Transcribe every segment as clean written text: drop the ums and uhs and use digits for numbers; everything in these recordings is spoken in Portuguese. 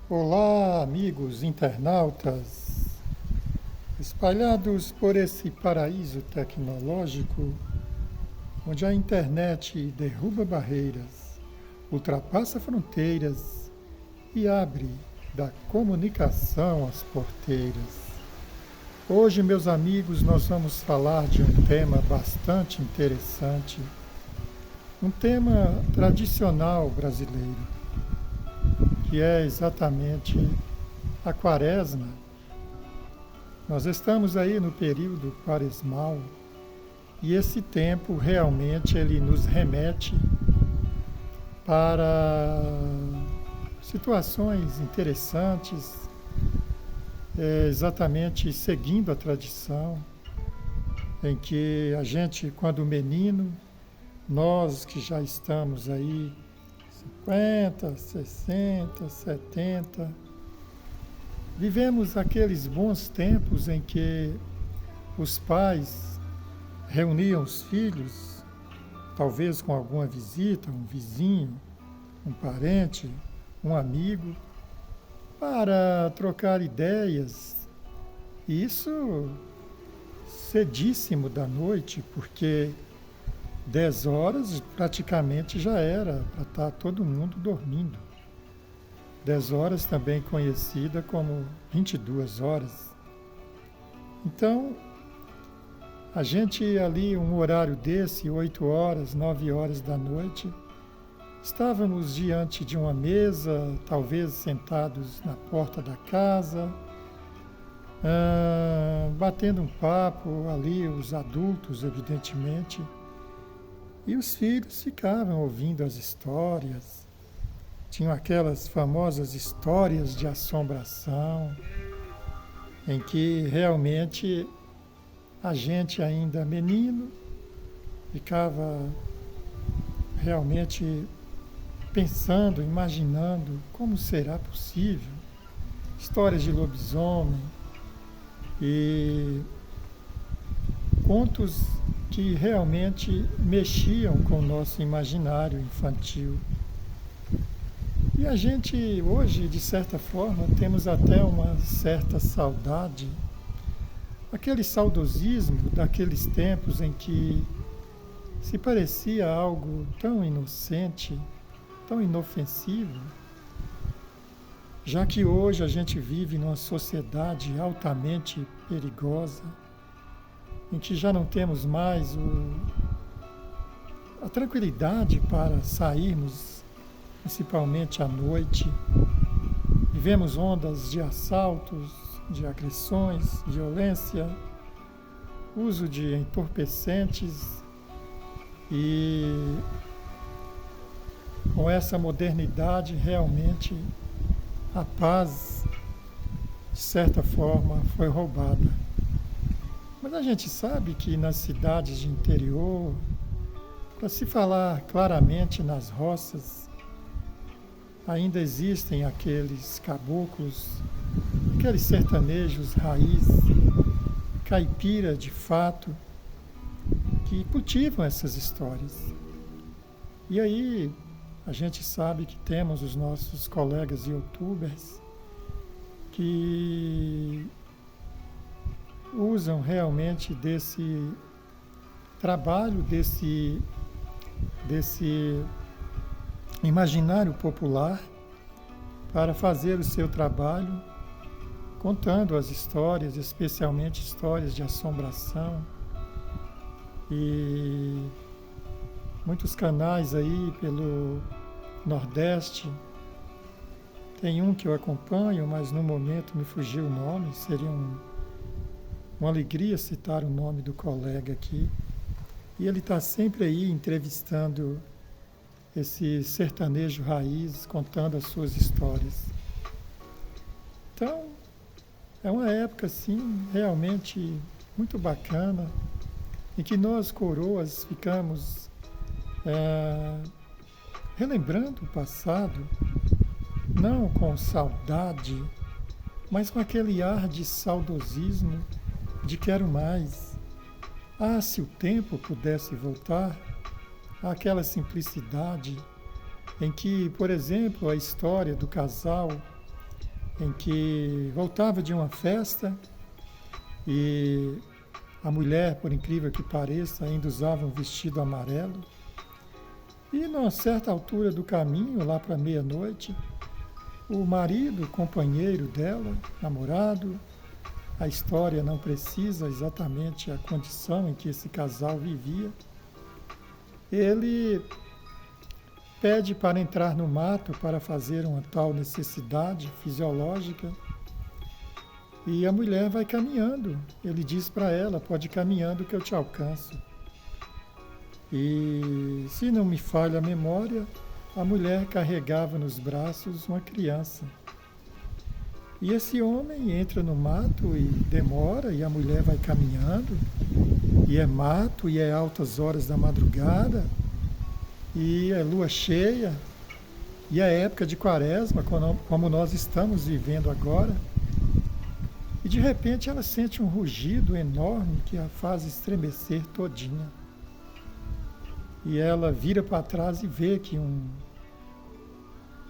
Olá, amigos internautas, espalhados por esse paraíso tecnológico, onde a internet derruba barreiras, ultrapassa fronteiras e abre da comunicação as porteiras. Hoje, meus amigos, nós vamos falar de um tema bastante interessante, um tema tradicional brasileiro, que é exatamente a quaresma. Nós estamos aí no período quaresmal e esse tempo realmente ele nos remete para situações interessantes, exatamente seguindo a tradição, em que a gente, quando menino, nós que já estamos aí 50, 60, 70. Vivemos aqueles bons tempos em que os pais reuniam os filhos, talvez com alguma visita, um vizinho, um parente, um amigo, para trocar ideias. E isso cedíssimo da noite, porque 10 horas praticamente já era para estar todo mundo dormindo. 10 horas também conhecida como 22 horas. Então, a gente ali, um horário desse, 8 horas, 9 horas da noite, estávamos diante de uma mesa, talvez sentados na porta da casa, batendo um papo ali, os adultos, evidentemente. E os filhos ficavam ouvindo as histórias. Tinham aquelas famosas histórias de assombração, em que realmente a gente ainda menino ficava realmente pensando, imaginando como será possível. Histórias de lobisomem e contos que realmente mexiam com o nosso imaginário infantil. E a gente hoje, de certa forma, temos até uma certa saudade, aquele saudosismo daqueles tempos em que se parecia algo tão inocente, tão inofensivo, já que hoje a gente vive numa sociedade altamente perigosa, em que já não temos mais a tranquilidade para sairmos, principalmente à noite. Vivemos ondas de assaltos, de agressões, violência, uso de entorpecentes e com essa modernidade realmente a paz, de certa forma, foi roubada. Mas a gente sabe que nas cidades de interior, para se falar claramente nas roças, ainda existem aqueles caboclos, aqueles sertanejos raiz, caipira de fato, que cultivam essas histórias. E aí a gente sabe que temos os nossos colegas youtubers que usam realmente desse trabalho, desse imaginário popular para fazer o seu trabalho, contando as histórias, especialmente histórias de assombração. E muitos canais aí pelo Nordeste. Tem um que eu acompanho, mas no momento me fugiu o nome, seria uma alegria citar o nome do colega aqui. E ele está sempre aí entrevistando esse sertanejo raiz, contando as suas histórias. Então, é uma época, assim, realmente muito bacana, em que nós, coroas, ficamos relembrando o passado, não com saudade, mas com aquele ar de saudosismo, de quero mais. Ah, se o tempo pudesse voltar àquela simplicidade em que, por exemplo, a história do casal em que voltava de uma festa e a mulher, por incrível que pareça, ainda usava um vestido amarelo. E numa certa altura do caminho, lá para meia-noite, o marido, o companheiro dela, namorado, a história não precisa exatamente a condição em que esse casal vivia, ele pede para entrar no mato para fazer uma tal necessidade fisiológica e a mulher vai caminhando. Ele diz para ela: pode ir caminhando que eu te alcanço. E se não me falha a memória, a mulher carregava nos braços uma criança. E esse homem entra no mato e demora, e a mulher vai caminhando, e é mato, e é altas horas da madrugada, e é lua cheia, e é época de quaresma, como nós estamos vivendo agora. E de repente ela sente um rugido enorme que a faz estremecer todinha. E ela vira para trás e vê que um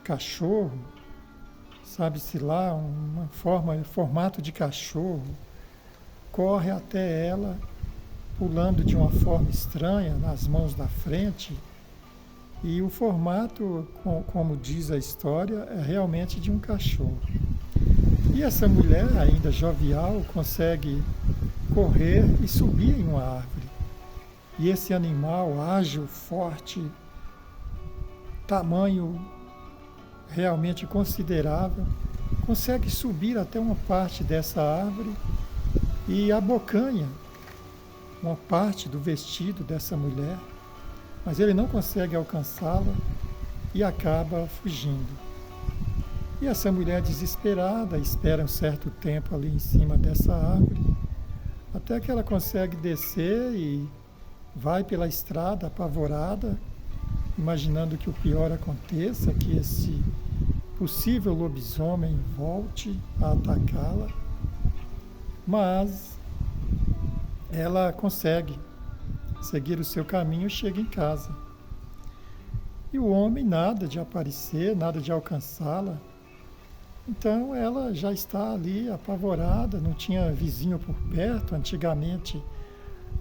cachorro, sabe-se lá, formato de cachorro, corre até ela, pulando de uma forma estranha, nas mãos da frente. E o formato, como diz a história, é realmente de um cachorro. E essa mulher, ainda jovial, consegue correr e subir em uma árvore. E esse animal ágil, forte, tamanho realmente considerável, consegue subir até uma parte dessa árvore e abocanha uma parte do vestido dessa mulher, mas ele não consegue alcançá-la e acaba fugindo. E essa mulher desesperada espera um certo tempo ali em cima dessa árvore, até que ela consegue descer e vai pela estrada apavorada, imaginando que o pior aconteça, que esse possível lobisomem volte a atacá-la, mas ela consegue seguir o seu caminho e chega em casa. E o homem nada de aparecer, nada de alcançá-la. Então ela já está ali apavorada, não tinha vizinho por perto. Antigamente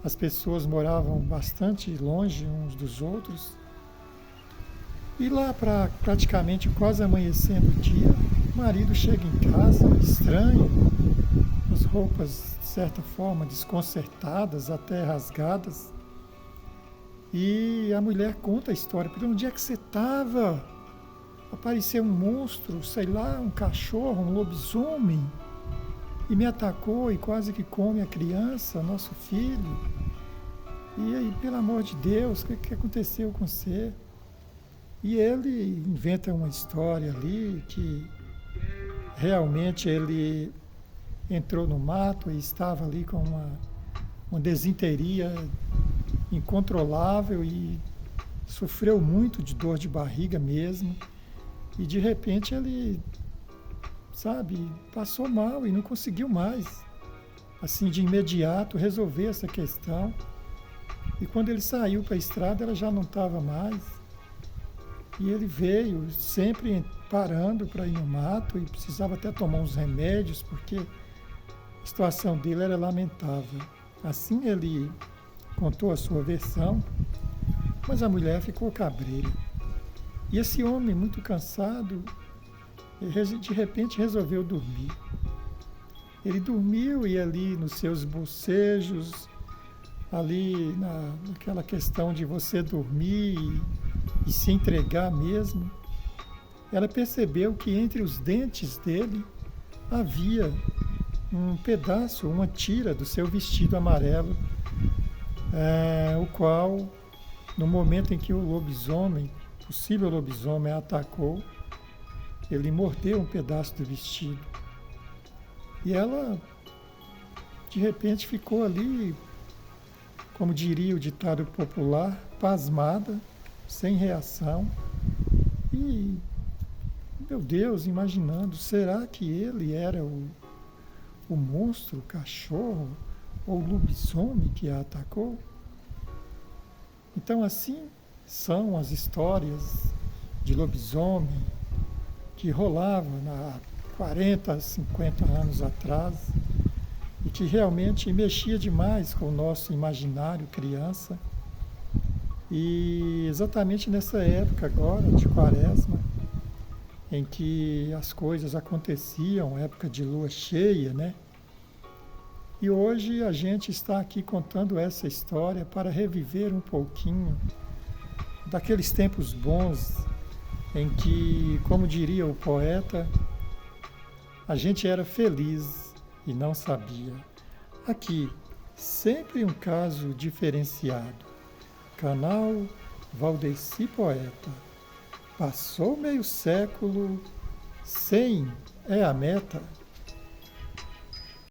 as pessoas moravam bastante longe uns dos outros. E lá para praticamente quase amanhecendo o dia, o marido chega em casa, estranho, as roupas de certa forma desconcertadas, até rasgadas. E a mulher conta a história: por onde é que você estava? Apareceu um monstro, sei lá, um cachorro, um lobisomem, e me atacou e quase que come a criança, nosso filho. E aí, pelo amor de Deus, o que aconteceu com você? E ele inventa uma história ali que realmente ele entrou no mato e estava ali com uma desinteria incontrolável e sofreu muito de dor de barriga mesmo. E de repente ele, sabe, passou mal e não conseguiu mais, assim, de imediato resolver essa questão. E quando ele saiu para a estrada, ela já não estava mais. E ele veio sempre parando para ir no mato e precisava até tomar uns remédios, porque a situação dele era lamentável. Assim ele contou a sua versão, mas a mulher ficou cabreira. E esse homem, muito cansado, de repente resolveu dormir. Ele dormiu e ali nos seus bocejos, ali naquela questão de você dormir e se entregar mesmo, ela percebeu que entre os dentes dele havia um pedaço, uma tira do seu vestido amarelo, o qual, no momento em que o lobisomem, possível lobisomem, a atacou, ele mordeu um pedaço do vestido. E ela, de repente, ficou ali, como diria o ditado popular, pasmada, sem reação. E, meu Deus, imaginando, será que ele era o monstro, o cachorro, ou o lobisomem que a atacou? Então, assim são as histórias de lobisomem que rolavam 40, 50 anos atrás, e que realmente mexia demais com o nosso imaginário criança. E exatamente nessa época agora de Quaresma, em que as coisas aconteciam, época de lua cheia, né? E hoje a gente está aqui contando essa história para reviver um pouquinho daqueles tempos bons em que, como diria o poeta, a gente era feliz e não sabia. Aqui, sempre um caso diferenciado. Canal Valdeci Poeta. Passou meio século, 100 é a meta.